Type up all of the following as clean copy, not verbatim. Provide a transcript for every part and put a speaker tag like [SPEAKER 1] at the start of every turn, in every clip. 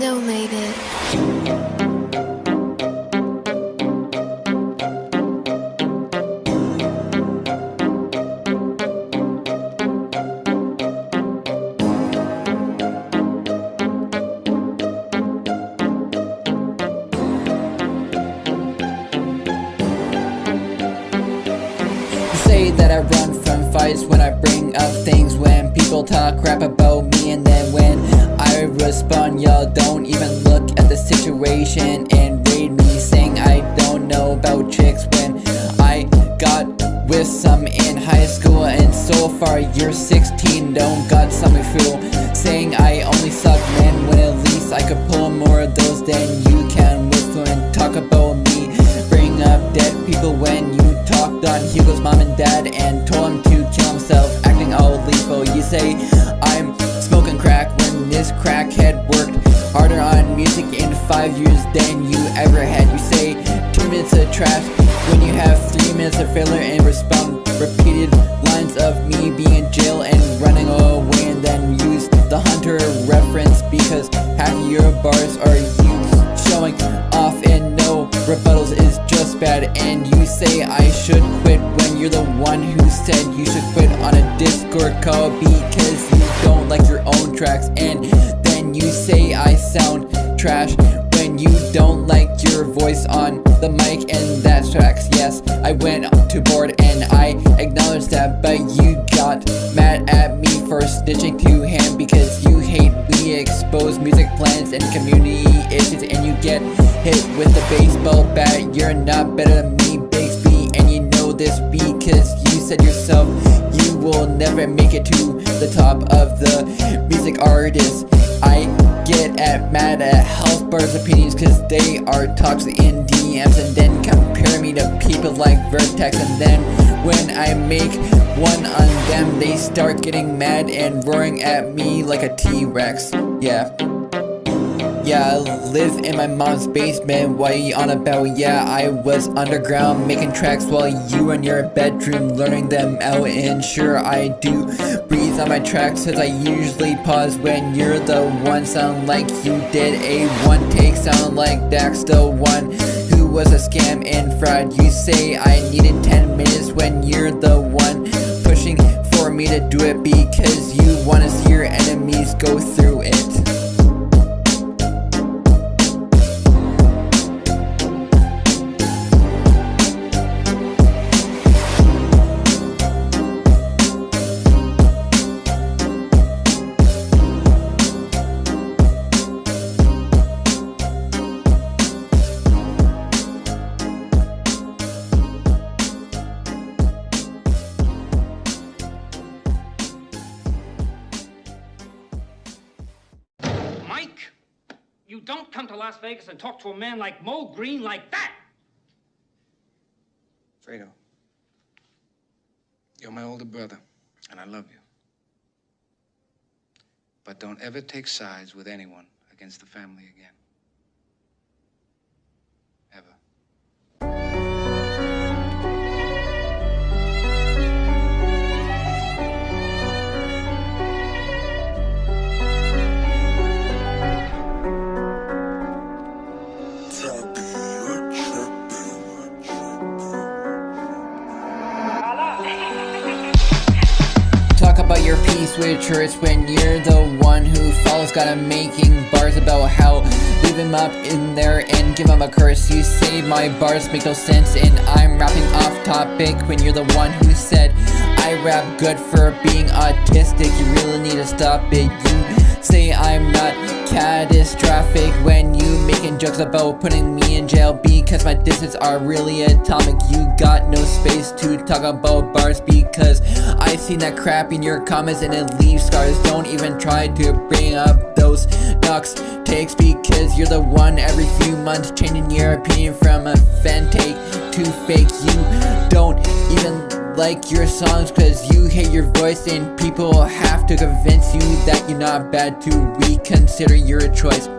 [SPEAKER 1] donated.
[SPEAKER 2] Say that I run from fights when I bring up things, when people talk crap about me, and then when I respond, y'all don't even look at the situation and raid me, saying I don't know about chicks when I got with some in high school, and so far you're 16, don't got something fool, saying I only suck men when at least I could pull more of those than you can with and talk about me, bring up dead people when you talked on Hugo's mom and dad and told him to kill himself, acting all lethal. You say I'm smoking crack when this crackhead worked harder on music in 5 years than you ever had. You say 2 minutes of trash when you have 3 minutes of filler, and respond repeated lines of me being in jail and running away, and then use the Hunter reference because half of your bars are you showing off and no rebuttals is just bad. And you say I should quit when you're the one who said you should quit on a Discord call because you don't like your own tracks, and then you say I sound trash when you don't like your voice on the mic, and that's tracks. Yes, I went too bored and I acknowledge that, but you got mad at me for snitching to him because you hate we expose music plans and community issues, and you get hit with the baseball bat. You're not better than me, Bixby, and you know this because you said yourself you will never make it to the top of the music artist. I get mad at health bars opinions cause they are toxic in DMs, and then compare me to people like Vertex, and then when I make one on them they start getting mad and roaring at me like a T-Rex. Yeah, I live in my mom's basement, what you on about? Yeah, I was underground making tracks while you were in your bedroom learning them out, and sure I do breathe on my tracks cause I usually pause when you're the one sound like you did a one take, sound like Dax, the one who was a scam and fraud. You say I needed 10 minutes when you're the one pushing for me to do it because you want to see your enemies go through it.
[SPEAKER 3] Mike, you don't come to Las Vegas and talk to a man like Mo Green like that!
[SPEAKER 4] Fredo, you're my older brother, and I love you. But don't ever take sides with anyone against the family again. Ever.
[SPEAKER 2] Talk about your peace with church when you're the one who follows God and making bars about how leave him up in there and give him a curse. You say my bars make no sense and I'm rapping off topic when you're the one who said I rap good for being autistic. You really need to stop it. You say I'm not catastrophic when you making jokes about putting me in jail because my distance are really atomic. You got no space to talk about bars because I seen that crap in your comments and it leaves scars. Don't even try to bring up those ducks takes because you're the one every few months changing your opinion from a fan take to fake. You don't even like your songs cause you hate your voice and people have to convince you that you're not bad to reconsider your choice.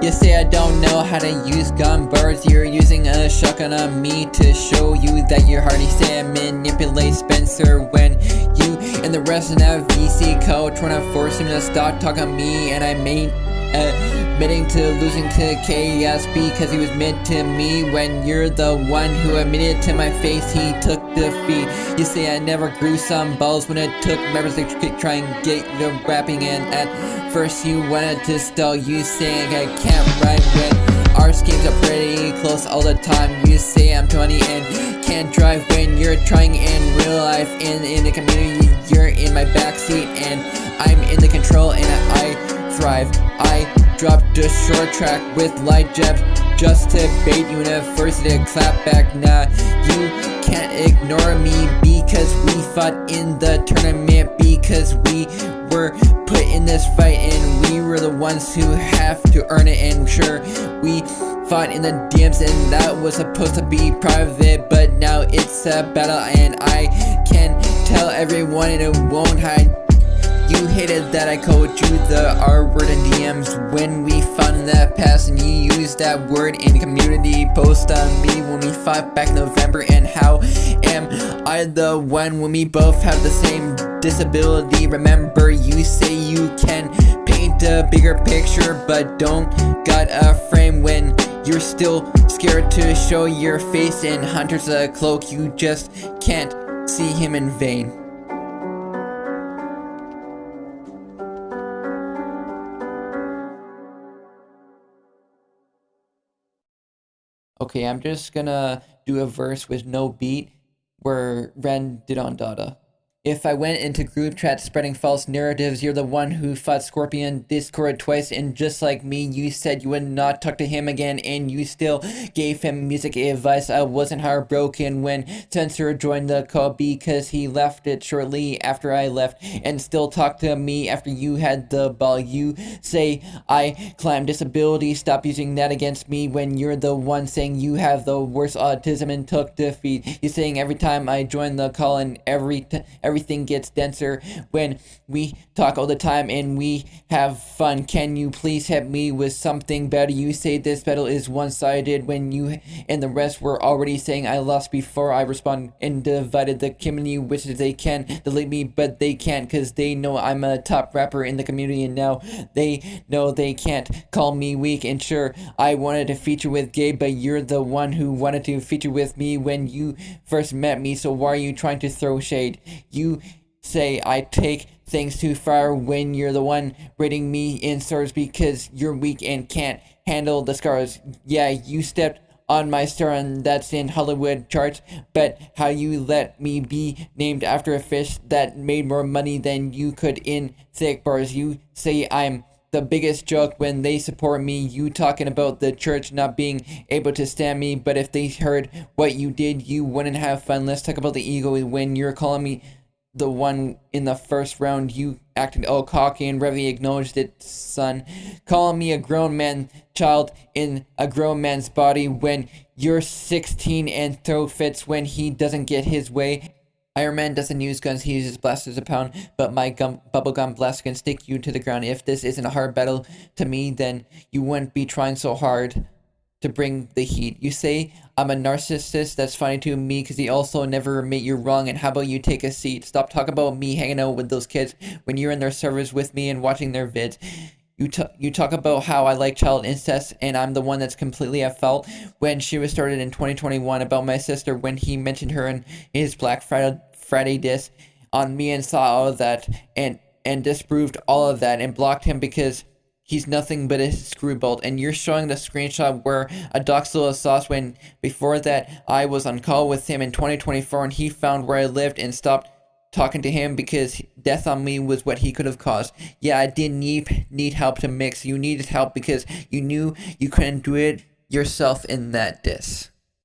[SPEAKER 2] You say I don't know how to use gun bars, you're using a shotgun on me to show you that you're hard. You say I manipulate Spencer when you and the rest of that VC coach wanna force him to stop talking to me, and I made admitting to losing to chaos because he was meant to me, when you're the one who admitted to my face he took defeat. You say I never grew some balls when it took members to try and get the rapping, and at first you wanted to stall. You saying I can't rhyme when our schemes are pretty close all the time. You say I'm 20 and can't drive when you're trying in real life. In the community you're in my backseat and I'm in the control and I thrive. I dropped a short track with light jabs just to bait you in a first to clap back. Nah, you can't ignore me because we fought in the tournament, because we were put in this fight and we were the ones who have to earn it. And sure, we fought in the DMs and that was supposed to be private, but now it's a battle and I can tell everyone and it won't hide. You hated that I called you the R word in DMs when we fought in that past, and you used that word in the community post on me when we fought back in November. And how am I the one when we both have the same disability? Remember, you say you can paint a bigger picture but don't got a frame, when you're still scared to show your face in Hunter's cloak. You just can't see him in vain. Okay, I'm just gonna do a verse with no beat where Ren did on Dada. If I went into group chat spreading false narratives, you're the one who fought Scorpion Discord twice, and just like me, you said you would not talk to him again, and you still gave him music advice. I wasn't heartbroken when Censor joined the call because he left it shortly after I left, and still talked to me after you had the ball. You say I climb disability, stop using that against me when you're the one saying you have the worst autism and took defeat. You're saying every time I join the call and everything gets denser when we talk all the time and we have fun. Can you please help me with something better? You say this battle is one-sided when you and the rest were already saying I lost before I respond, and divided the community, which they can delete me but they can't because they know I'm a top rapper in the community, and now they know they can't call me weak. And sure, I wanted to feature with Gabe, but you're the one who wanted to feature with me when you first met me, so why are you trying to throw shade? You say I take things too far when you're the one rating me in stars because you're weak and can't handle the scars. Yeah, you stepped on my star and that's in Hollywood charts, but how you let me be named after a fish that made more money than you could in thick bars. You say I'm the biggest joke when they support me. You talking about the church not being able to stand me, but if they heard what you did, you wouldn't have fun. Let's talk about the ego when you're calling me the one in the first round. You acted all cocky and Revy acknowledged it, son. Calling me a grown man child in a grown man's body when you're 16 and throw fits when he doesn't get his way. Iron Man doesn't use guns, he uses blasters a pound, but my bubblegum blast can stick you to the ground. If this isn't a hard battle to me, then you wouldn't be trying so hard to bring the heat. You say I'm a narcissist, that's funny to me because he also never admit you're wrong, and how about you take a seat? Stop talking about me hanging out with those kids when you're in their servers with me and watching their vids. You talk about how I like child incest, and I'm the one that's completely at fault when she was started in 2021 about my sister when he mentioned her in his Black Friday diss on me, and saw all of that and disproved all of that and blocked him because he's nothing but a screwball. And you're showing the screenshot where a doxil sauce when before that I was on call with him in 2024 and he found where I lived and stopped talking to him because death on me was what he could have caused. Yeah, I didn't need help to mix. You needed help because you knew you couldn't do it yourself in that diss.